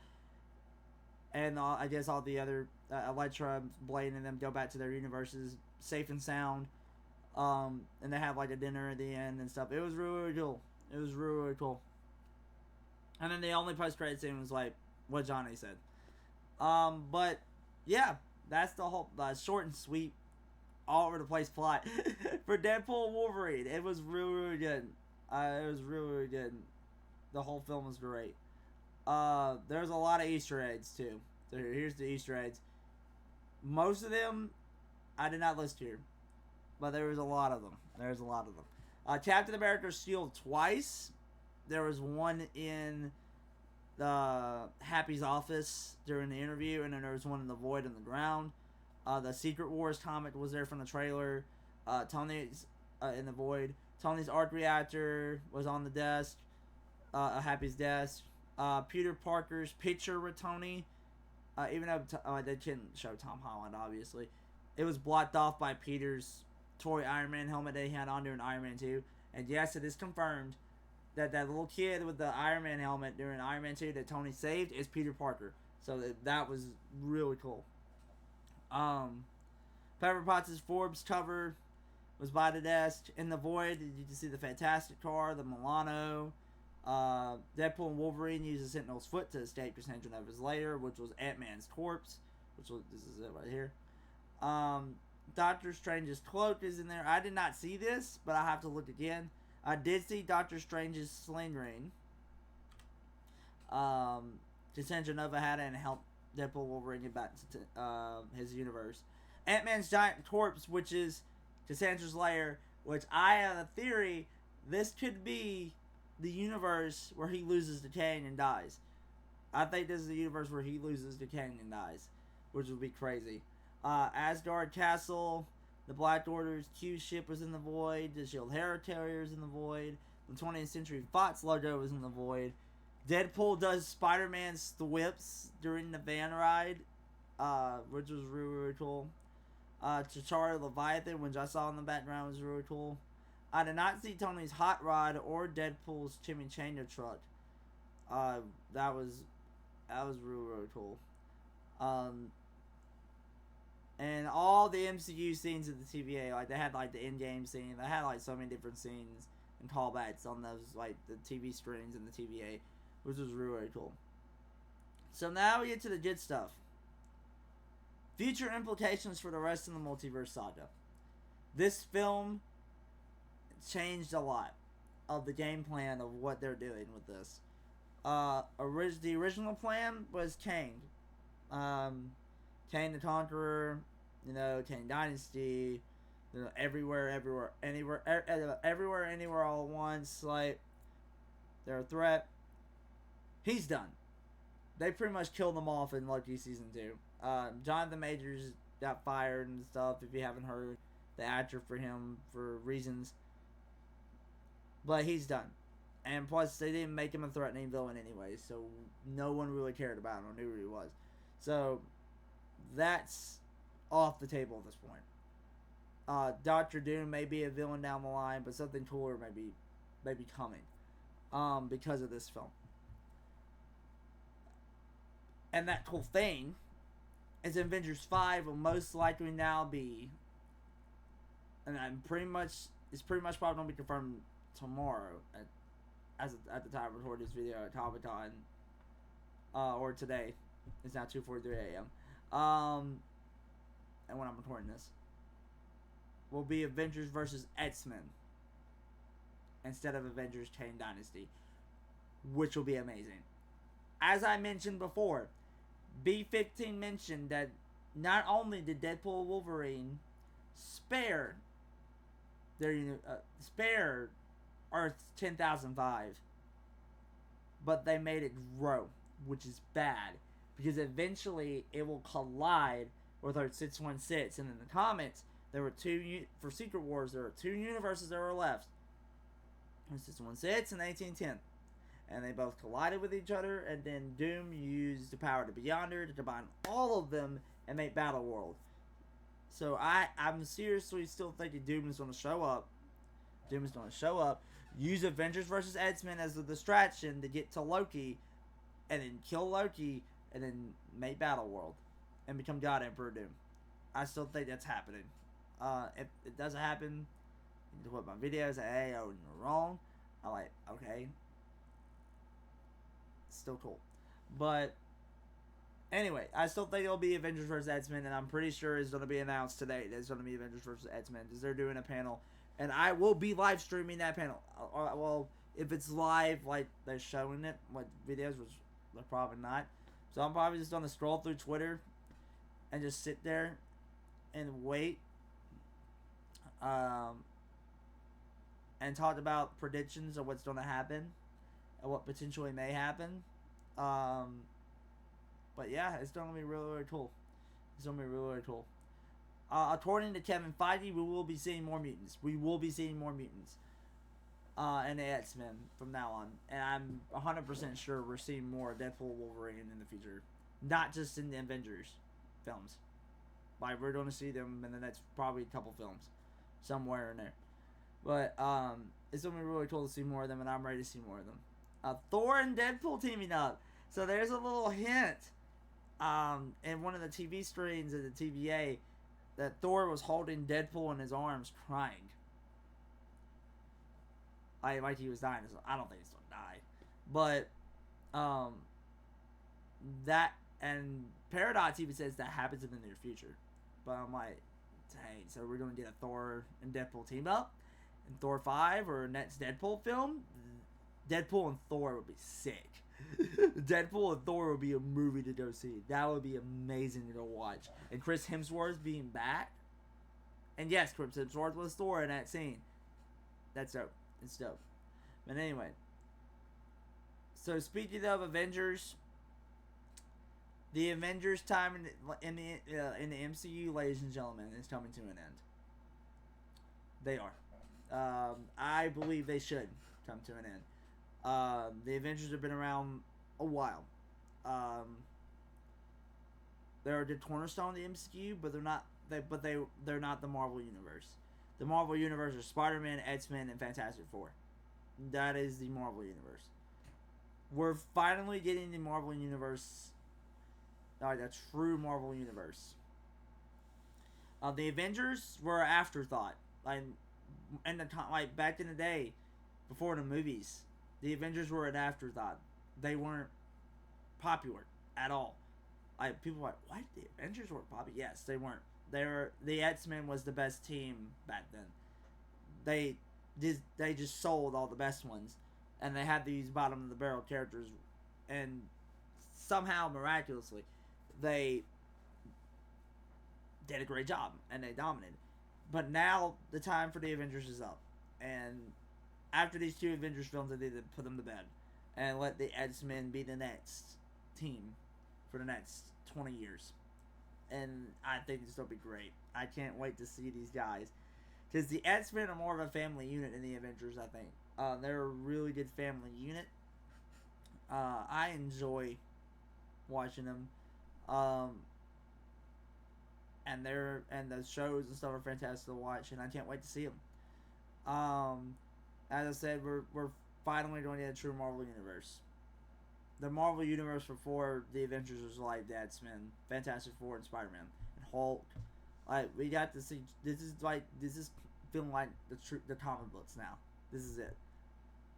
and I guess all the other Elektra, Blade, and them go back to their universes safe and sound. And they have like a dinner at the end and stuff. It was really, really cool. Really cool. And then the only post-credit scene was like what Johnny said. But yeah, that's the whole short and sweet, all over the place plot for Deadpool and Wolverine. It was really, really good. The whole film was great. There's a lot of Easter eggs too. So here's the Easter eggs. Most of them I did not list here, but there was a lot of them. Captain America sealed twice. There was one in the Happy's office during the interview, and then there was one in the Void on the ground. The Secret Wars comic was there from the trailer. Tony's in the Void. Tony's arc reactor was on the desk, Happy's desk. Peter Parker's picture with Tony, even though they didn't show Tom Holland, obviously, it was blocked off by Peter's toy Iron Man helmet that he had on during Iron Man 2. And yes, it is confirmed that little kid with the Iron Man helmet during Iron Man 2 that Tony saved is Peter Parker. So that was really cool. Pepper Potts' Forbes cover was by the desk. In the Void, you can see the Fantastic Car, the Milano. Deadpool and Wolverine uses Sentinel's foot to escape Cassandra Nova's lair, which was Ant-Man's corpse. This is it right here. Doctor Strange's cloak is in there. I did not see this, but I have to look again. I did see Doctor Strange's sling ring. Cassandra Nova had it and helped Deadpool and Wolverine get back to his universe. Ant-Man's giant corpse, which is Cassandra's lair, which I have a theory this could be the universe where he loses to Kang and dies. I think this is the universe where he loses to Kang and dies, which would be crazy. Asgard Castle, the Black Order's Q ship was in the Void, the Shield Helicarrier's in the Void, the 20th Century Fox logo was in the Void. Deadpool does Spider-Man's thwips during the van ride, which was really, really cool. T'Challa Leviathan, which I saw in the background, was really cool. I did not see Tony's hot rod or Deadpool's chimichanga truck. That was really, really cool. And all the MCU scenes of the TVA, like they had like the Endgame scene, they had like so many different scenes and callbacks on those like the TV screens and the TVA, which was really, really cool. So now we get to the good stuff. Future implications for the rest of the multiverse saga. This film changed a lot of the game plan of what they're doing with this. The original plan was Kang. Kang the Conqueror, Kang Dynasty, everywhere, anywhere, all at once. Like, they're a threat. He's done. They pretty much killed them off in Loki Season 2. Jonathan Majors got fired and stuff, if you haven't heard. The actor for him, for reasons. But he's done. And plus, they didn't make him a threatening villain anyway, so no one really cared about him or knew who he was. So, that's off the table at this point. Doctor Doom may be a villain down the line, but something cooler may be coming. Because of this film. And that cool thing is Avengers 5 will most likely now be, and it's pretty much probably going to be confirmed tomorrow at the time of recording this video at Comic-Con, or today. It's now 2:43 a.m. And when I'm recording this, will be Avengers versus X-Men instead of Avengers Kang Dynasty, which will be amazing. As I mentioned before, B15 mentioned that not only did Deadpool and Wolverine spare Earth 10,005, but they made it grow, which is bad, because eventually it will collide with Earth 616. And in the comics, there were for Secret Wars, there were two universes that were left, Earth 616 and 1810. And they both collided with each other, and then Doom used the power to Beyonder to combine all of them and make Battle World. So I'm seriously still thinking Doom is going to show up. Use Avengers vs. X-Men as a distraction to get to Loki, and then kill Loki, and then make Battle World, and become God Emperor Doom. I still think that's happening. If it doesn't happen, you can put my videos, say, hey, oh, you're wrong. I'm like, okay. Still cool. But anyway, I still think it'll be Avengers vs. X-Men, and I'm pretty sure it's going to be announced today that it's going to be Avengers vs. X-Men, because they're doing a panel, and I will be live streaming that panel. Well, if it's live, like they're showing it, like videos, which they're probably not. So I'm probably just going to scroll through Twitter and just sit there and wait. and talked about predictions of what's going to happen and what potentially may happen. But yeah, it's going to be really, really cool. It's going to be really, really cool. According to Kevin Feige, we will be seeing more mutants. We will be seeing more mutants. And the X-Men from now on. And I'm 100% sure we're seeing more Deadpool Wolverine in the future. Not just in the Avengers films. Like, we're going to see them in the next probably couple films. Somewhere in there. But, it's going to be really cool to see more of them, and I'm ready to see more of them. Thor and Deadpool teaming up. So there's a little hint, in one of the TV screens of the TVA, that Thor was holding Deadpool in his arms, crying. Like he was dying. I don't think he's gonna die, but that and Paradox even says that happens in the near future. But I'm like, dang, so we're gonna get a Thor and Deadpool team up in Thor 5 or next Deadpool film. Deadpool and Thor would be sick. Deadpool and Thor would be a movie to go see. That would be amazing to go watch. And Chris Hemsworth being back. And yes, Chris Hemsworth was Thor in that scene. That's dope. It's dope. But anyway. So speaking of Avengers, the Avengers time in the MCU, ladies and gentlemen, is coming to an end. They are. I believe they should come to an end. The Avengers have been around a while. They're the cornerstone of the MCU, but they're not. They're not the Marvel universe. The Marvel universe are Spider-Man, X-Men, and Fantastic Four. That is the Marvel universe. We're finally getting the Marvel universe, like a true Marvel universe. The Avengers were an afterthought, like back in the day, before the movies. The Avengers were an afterthought. They weren't popular at all. Like, people were like, what? The Avengers weren't popular? Yes, they weren't. The X-Men was the best team back then. They just sold all the best ones, and they had these bottom of the barrel characters, and somehow miraculously they did a great job and they dominated. But now the time for the Avengers is up, and after these two Avengers films, they need to put them to bed and let the X-Men be the next team for the next 20 years. And I think this will be great. I can't wait to see these guys. Because the X-Men are more of a family unit than the Avengers, I think. They're a really good family unit. I enjoy watching them. And the shows and stuff are fantastic to watch, and I can't wait to see them. As I said, we're finally going to get a true Marvel universe. The Marvel universe before the Avengers was like the X-Men, Fantastic Four, and Spider-Man, and Hulk. Like, we got to see. This is feeling like the comic books now. This is it.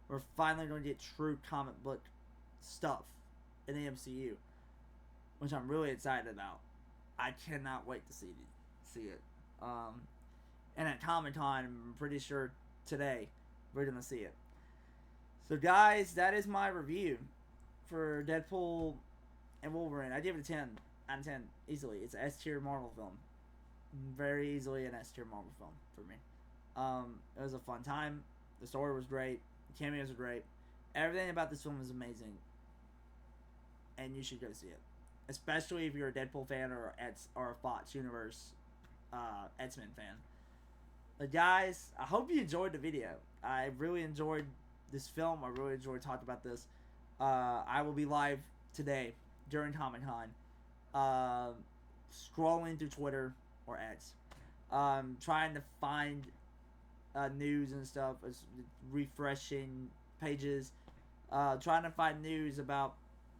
We're finally going to get true comic book stuff in the MCU, which I'm really excited about. I cannot wait to see it. And at Comic-Con, I'm pretty sure today we're gonna see it. So guys, that is my review for Deadpool and Wolverine. I give it a 10 out of 10 easily. It's an S tier Marvel film. Very easily an S tier Marvel film for me. It was a fun time. The story was great. The cameos were great. Everything about this film is amazing, and you should go see it. Especially if you're a Deadpool fan or a Fox Universe X-Men fan. But guys, I hope you enjoyed the video. I really enjoyed this film. I really enjoyed talking about this. I will be live today during Comic-Con, scrolling through Twitter or X, trying to find news and stuff, refreshing pages, trying to find news about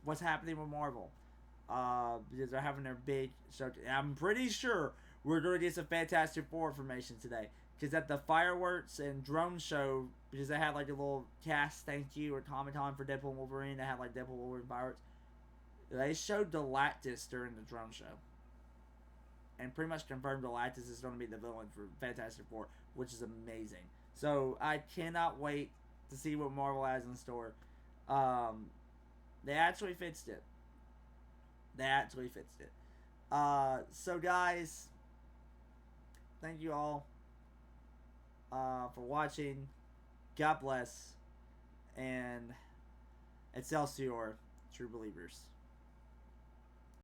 what's happening with Marvel. Because they're having their big show. I'm pretty sure we're going to get some Fantastic Four information today. Because at the fireworks and drone show, because they had like a little cast thank you or Comic-Con for Deadpool and Wolverine, they had like Deadpool and Wolverine fireworks. They showed Galactus during the drone show. And pretty much confirmed Galactus is going to be the villain for Fantastic Four, which is amazing. So I cannot wait to see what Marvel has in store. They actually fixed it. So guys, thank you all for watching. God bless, and Excelsior, true believers.